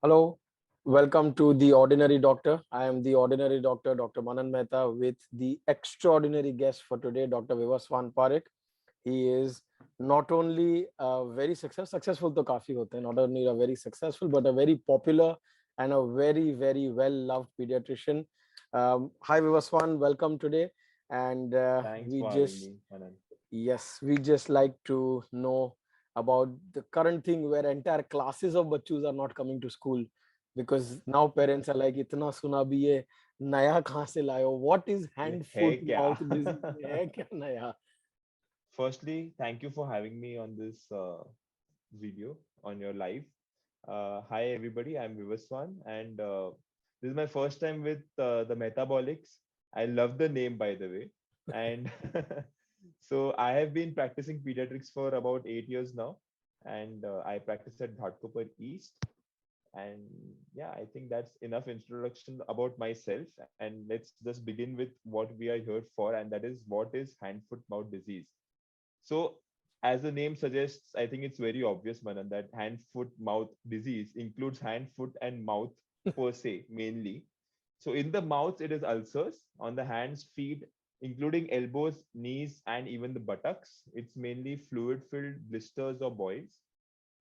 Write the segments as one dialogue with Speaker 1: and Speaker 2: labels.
Speaker 1: Hello, welcome to The Ordinary Doctor. I am the Ordinary Doctor, Dr. Manan Mehta, with the extraordinary guest for today, Dr. Vivasvan Parekh. He is not only very successful to काफी होते हैं, not only a very successful, but a very popular and a very well-loved pediatrician. Hi Vivasvan, welcome today. And
Speaker 2: Thanks
Speaker 1: we
Speaker 2: for having
Speaker 1: just,
Speaker 2: me, Manan.
Speaker 1: yes, we just like to know about the current thing where entire classes of bachus are not coming to school because now parents are like इतना सुना भी ये नया कहाँ से लाए हो? What is
Speaker 2: ये
Speaker 1: hand
Speaker 2: है
Speaker 1: foot
Speaker 2: क्या?
Speaker 1: mouth disease? ये है क्या नया?
Speaker 2: Firstly, thank you for having me on this video on your live. Hi everybody, I'm Vivasvan, and this is my first time with the Metabolics. I love the name, by the way, and so I have been practicing pediatrics for about 8 years now, and I practice at Ghatkopar East. And yeah, I think that's enough introduction about myself. And let's just begin with what we are here for, and that is what is hand foot mouth disease. So, as the name suggests, I think it's very obvious, Manan, that hand foot mouth disease includes hand, foot, and mouth per se, mainly. So, in the mouth, it is ulcers. On the hands, feet, including elbows, knees, and even the buttocks, it's mainly fluid filled blisters or boils.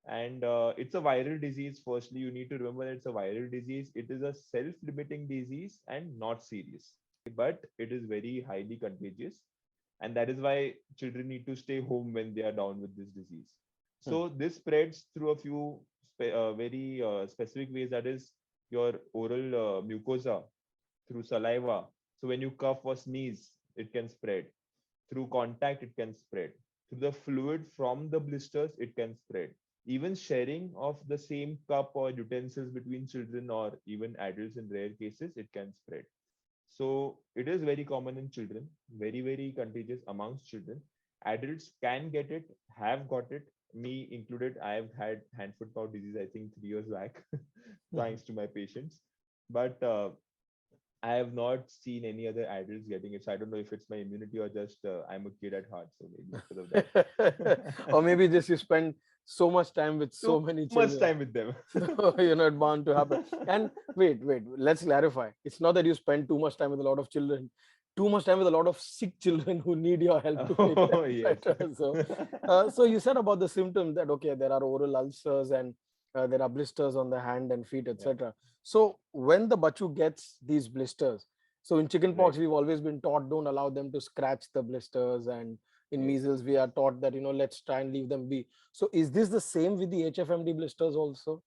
Speaker 2: And it's a viral disease. Firstly, you need to remember that it's a viral disease. It is a self limiting disease and not serious, but it is very highly contagious, and that is why children need to stay home when they are down with this disease.
Speaker 1: Hmm.
Speaker 2: So this spreads through a few very specific ways. That is your oral mucosa, through saliva. So when you cough or sneeze, it can spread. Through contact, it can spread. Through the fluid from the blisters, it can spread. Even sharing of the same cup or utensils between children or even adults in rare cases, it can spread. So it is very common in children, very contagious amongst children. Adults can get it, have got it, me included. I have had hand foot mouth disease, I think 3 years back, thanks to my patients. But I have not seen any other adults getting it. So I don't know if it's my immunity or just I'm a kid at heart. So maybe because of
Speaker 1: Or
Speaker 2: that.
Speaker 1: maybe just you spend so much time with
Speaker 2: Too
Speaker 1: so many
Speaker 2: much
Speaker 1: children.
Speaker 2: time with them.
Speaker 1: So you're not bound to happen. And wait, let's clarify. It's not that you spend too much time with a lot of children, too much time with a lot of sick children who need your help to make
Speaker 2: Oh,
Speaker 1: them
Speaker 2: yes.
Speaker 1: better. So you said about the symptoms that okay, there are oral ulcers and there are blisters on the hand and feet,
Speaker 2: Yeah,
Speaker 1: etc. So when the bachu gets these blisters, so in chickenpox
Speaker 2: right.
Speaker 1: we've always been taught don't allow them to scratch the blisters, and in
Speaker 2: Yes.
Speaker 1: measles we are taught that let's try and leave them be. So is this the same with the HFMD blisters also?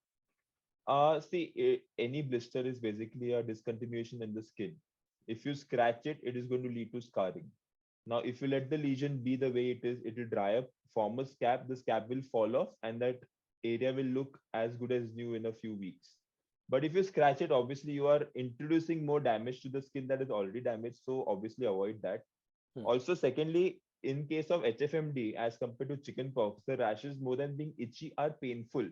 Speaker 2: See, any blister is basically a discontinuation in the skin. If you scratch it, it is going to lead to scarring. Now, if you let the lesion be the way it is, it will dry up, form a scab, the scab will fall off, and that area will look as good as new in a few weeks. But if you scratch it, obviously you are introducing more damage to the skin that is already damaged. So obviously avoid that.
Speaker 1: Hmm.
Speaker 2: Also, secondly, in case of HFMD, as compared to chickenpox, the rashes more than being itchy are painful.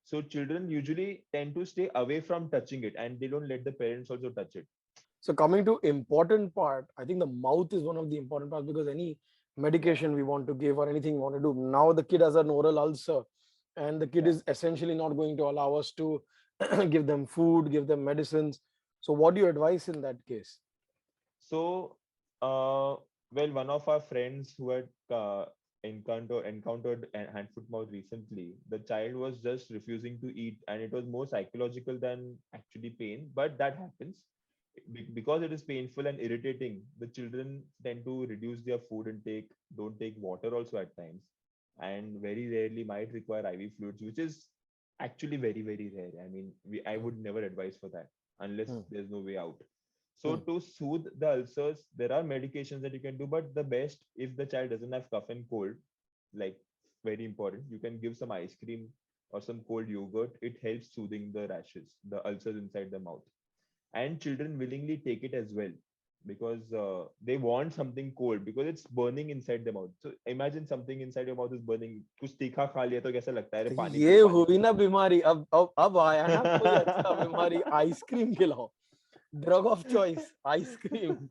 Speaker 2: So children usually tend to stay away from touching it, and they don't let the parents also touch it.
Speaker 1: So coming to important part, I think the mouth is one of the important parts because any
Speaker 2: Yeah.
Speaker 1: medication we want to give or anything we want to do, now the kid has an oral ulcer and the kid
Speaker 2: Yeah.
Speaker 1: is essentially not going to allow us to give them food, give them medicines. So what do you advise in that case?
Speaker 2: So, well, one of our friends who had encountered a hand foot mouth recently, the child was just refusing to eat, and it was more psychological than actually pain. But that happens because it is painful and irritating. The children tend to reduce their food intake, don't take water also at times, and very rarely might require IV fluids, which is actually very rare. I mean, I
Speaker 1: Hmm,
Speaker 2: would never advise for that unless
Speaker 1: hmm,
Speaker 2: there's no way out. So
Speaker 1: hmm.
Speaker 2: to soothe the ulcers, there are medications that you can do, but the best if the child doesn't have cough and cold, like very important, you can give some ice cream or some cold yogurt. It helps soothing the rashes, the ulcers inside the mouth. And children willingly take it as well because they want something cold because it's burning inside the mouth. So imagine something inside your mouth is burning. कुछ तीखा खा लिया तो कैसा लगता है? अरे
Speaker 1: तो
Speaker 2: पानी पी
Speaker 1: ये
Speaker 2: पानी
Speaker 1: हुई
Speaker 2: पी.
Speaker 1: ना बीमारी, अब आया ना कोई अच्छा बीमारी, आइसक्रीम खिलाओ, drug of choice, ice cream.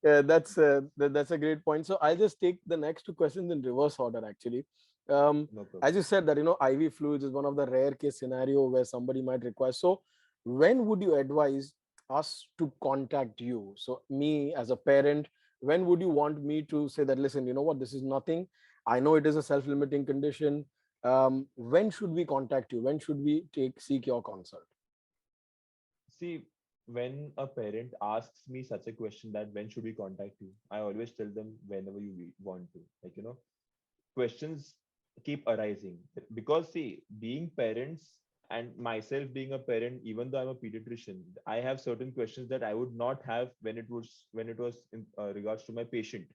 Speaker 1: Yeah, that's a great point. So I'll just take the next two questions in reverse order actually.
Speaker 2: No problem.
Speaker 1: As you said that, IV fluids is one of the rare case scenario where somebody might require. So when would you advise us to contact you? So me as a parent, when would you want me to say that, listen, you know what, this is nothing. I know it is a self-limiting condition. When should we contact you? When should we seek your consult?
Speaker 2: See, when a parent asks me such a question that when should we contact you, I always tell them whenever you want to. Like, questions keep arising because see, being parents and myself being a parent, even though I'm a pediatrician, I have certain questions that I would not have when it was in regards to my patient.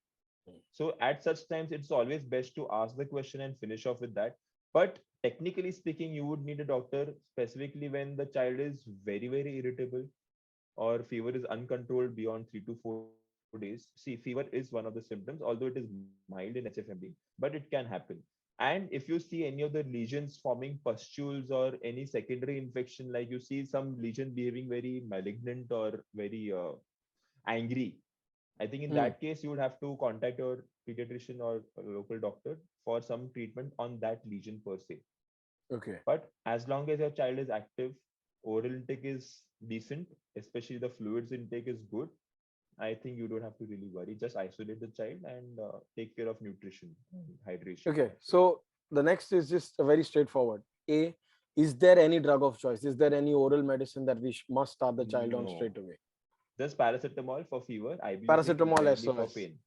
Speaker 2: So at such times, it's always best to ask the question and finish off with that. But technically speaking, you would need a doctor specifically when the child is very, very irritable or fever is uncontrolled beyond 3 to 4 days. See, fever is one of the symptoms, although it is mild in HFMD, but it can happen. And if you see any of the lesions forming pustules or any secondary infection, like you see some lesion behaving very malignant or very angry, I think in
Speaker 1: Hmm.
Speaker 2: that case, you would have to contact your pediatrician or a local doctor for some treatment on that lesion per se.
Speaker 1: Okay.
Speaker 2: But as long as your child is active, oral intake is decent, especially the fluids intake is good, I think you don't have to really worry. Just isolate the child and take care of nutrition and hydration.
Speaker 1: Okay.
Speaker 2: That's it.
Speaker 1: So the next is just a very straightforward. A, is there any drug of choice? Is there any oral medicine that we must start the child on
Speaker 2: No,
Speaker 1: straight away?
Speaker 2: just paracetamol for fever, ibuprofen
Speaker 1: Paracetamol
Speaker 2: mainly for
Speaker 1: SOS.
Speaker 2: pain.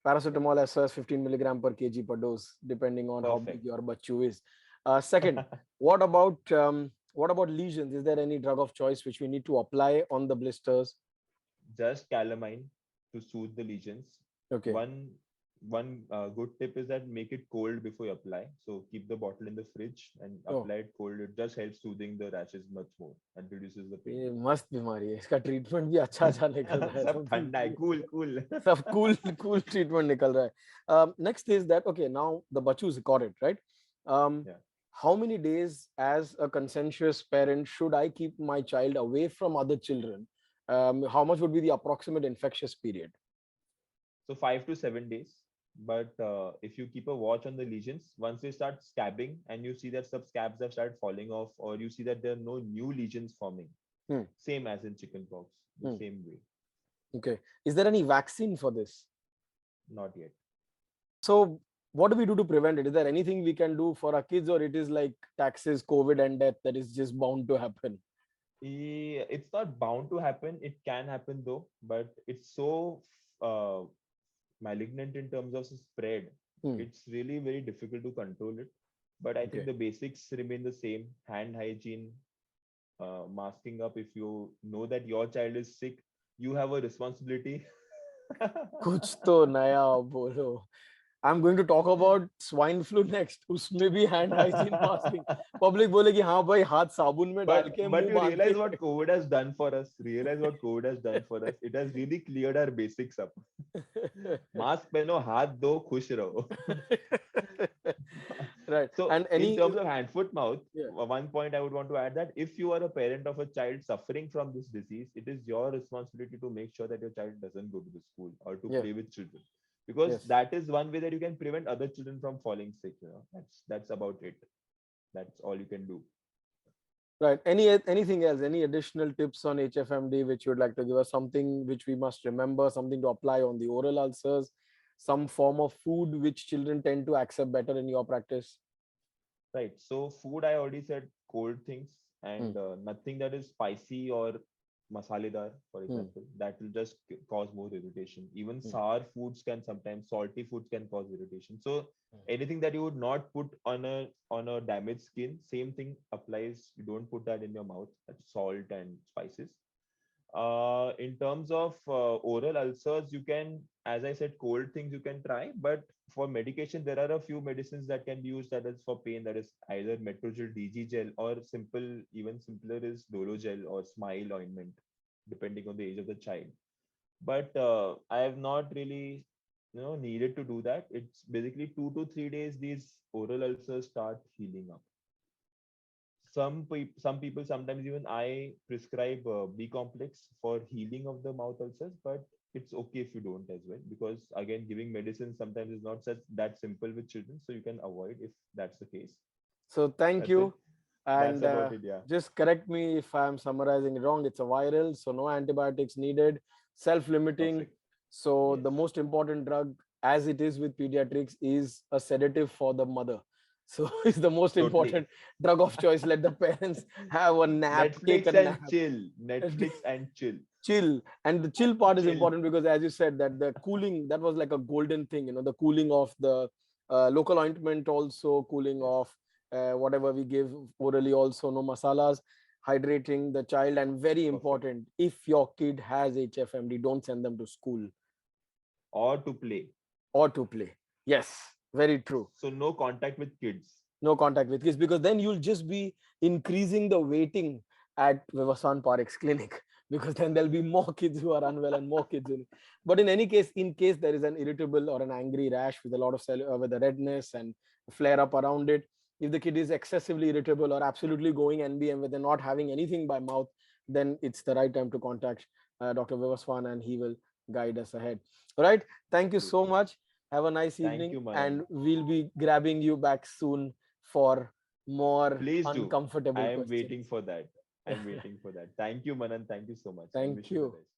Speaker 1: Paracetamol SOS 15 milligram per kg per dose, depending on how big
Speaker 2: Perfect.
Speaker 1: your bachu is. Second, what about lesions? Is there any drug of choice which we need to apply on the blisters?
Speaker 2: Just calamine to soothe the lesions.
Speaker 1: Okay.
Speaker 2: One good tip is that make it cold before you apply. So keep the bottle in the fridge and
Speaker 1: Oh,
Speaker 2: apply it cold. It just helps soothing the rashes much more and reduces the pain.
Speaker 1: ये मस्त बीमारी है, इसका treatment भी अच्छा अच्छा निकल रहा है,
Speaker 2: सब
Speaker 1: समथिंग
Speaker 2: ठंडा है, cool, cool.
Speaker 1: सब कूल कूल ट्रीटमेंट निकल रहा है. Next is that, okay, now the bachu is recorded, right? um
Speaker 2: Yeah.
Speaker 1: how many days as a consensuous parent should I keep my child away from other children? How much would be the approximate infectious period?
Speaker 2: So 5 to 7 days. But if you keep a watch on the lesions, once they start scabbing and you see that some scabs have started falling off, or you see that there are no new lesions forming,
Speaker 1: Hmm.
Speaker 2: same as in chickenpox, the
Speaker 1: Hmm.
Speaker 2: same way.
Speaker 1: Okay, is there any vaccine for this?
Speaker 2: Not yet.
Speaker 1: So what do we do to prevent it? Is there anything we can do for our kids, or it is like taxes, covid and death that is just bound to happen?
Speaker 2: It's not bound to happen. It can happen though, but it's so uh, malignant in terms of spread.
Speaker 1: Hmm.
Speaker 2: It's really very difficult to control it. But I think
Speaker 1: Okay.
Speaker 2: the basics remain the same: hand hygiene, masking up. If you know that your child is sick, you have a responsibility.
Speaker 1: कुछ तो नया बोलो. I'm going to talk about swine flu next. उसमें भी hand hygiene masking. Public बोले कि हाँ भाई हाथ साबुन में डाल के
Speaker 2: But
Speaker 1: मुंह
Speaker 2: you
Speaker 1: बांध
Speaker 2: realize
Speaker 1: के.
Speaker 2: what COVID has done for us. Realize what COVID has done for us. It has really cleared our basics up. Mask पहनो, हाथ दो, खुश रहो.
Speaker 1: Right.
Speaker 2: So
Speaker 1: And
Speaker 2: in
Speaker 1: any,
Speaker 2: terms of hand foot mouth,
Speaker 1: yeah,
Speaker 2: one point I would want to add that if you are a parent of a child suffering from this disease, it is your responsibility to make sure that your child doesn't go to the school or to
Speaker 1: yeah,
Speaker 2: play with children, because
Speaker 1: yes.
Speaker 2: that is one way that you can prevent other children from falling sick. That's about it. That's all you can do.
Speaker 1: Right. Anything else? Any additional tips on HFMD which you would like to give us? Something which we must remember, something to apply on the oral ulcers, some form of food which children tend to accept better in your practice?
Speaker 2: Right. So food, I already said cold things
Speaker 1: Hmm.
Speaker 2: and nothing that is spicy or masaledar, for
Speaker 1: Hmm.
Speaker 2: example, that will just cause more irritation. Even
Speaker 1: Hmm.
Speaker 2: sour foods can sometimes, salty foods can cause irritation. So anything that you would not put on a damaged skin, same thing applies. You don't put that in your mouth. That's salt and spices. In terms of oral ulcers, you can, as I said, cold things you can try. But for medication, there are a few medicines that can be used that is for pain. That is either Metrogel DG gel or simple, even simpler is Dolo gel or Smile ointment, depending on the age of the child. But I have not really, needed to do that. It's basically 2 to 3 days. These oral ulcers start healing up. Some people, sometimes even I prescribe B complex for healing of the mouth ulcers, but it's okay if you don't as well, because again, giving medicine sometimes is not such that simple with children, so you can avoid if that's the case.
Speaker 1: So thank
Speaker 2: That's it.
Speaker 1: you.
Speaker 2: That's
Speaker 1: And
Speaker 2: about it. Yeah.
Speaker 1: just correct me if I'm summarizing it wrong. It's a viral, so no antibiotics needed, self-limiting.
Speaker 2: Perfect.
Speaker 1: So
Speaker 2: Yes.
Speaker 1: the most important drug, as it is with pediatrics, is a sedative for the mother. So it's the most
Speaker 2: Totally.
Speaker 1: important drug of choice. Let the parents have a nap, take a
Speaker 2: Netflix
Speaker 1: nap,
Speaker 2: and chill. Netflix and chill.
Speaker 1: chill. And the chill part is
Speaker 2: Chill.
Speaker 1: important because, as you said, that the cooling, that was like a golden thing, the cooling of the local ointment, also cooling
Speaker 2: Yes.
Speaker 1: off whatever we give orally, also no masalas, hydrating the child. And very
Speaker 2: Perfect.
Speaker 1: important, if your kid has HFMD, don't send them to school
Speaker 2: Or to play.
Speaker 1: or to play. Yes, very true.
Speaker 2: So no contact with kids.
Speaker 1: No contact with kids, because then you'll just be increasing the waiting at Vivasvan Parekh's clinic, because then there'll be more kids who are unwell and more kids but in any case, in case there is an irritable or an angry rash with a lot of with a redness and flare up around it, if the kid is excessively irritable or absolutely going NBM where they're not having anything by mouth, then it's the right time to contact Dr. Vivasvan, and he will guide us ahead. All right, thank you so
Speaker 2: Absolutely.
Speaker 1: much. Have a nice
Speaker 2: Thank
Speaker 1: evening,
Speaker 2: you, Manan.
Speaker 1: and we'll be grabbing you back soon for more
Speaker 2: Please do. I
Speaker 1: uncomfortable
Speaker 2: am waiting
Speaker 1: questions.
Speaker 2: for that. I'm waiting for that. Thank you, Manan. Thank you so much, and
Speaker 1: Thank
Speaker 2: wish you the
Speaker 1: you.
Speaker 2: best.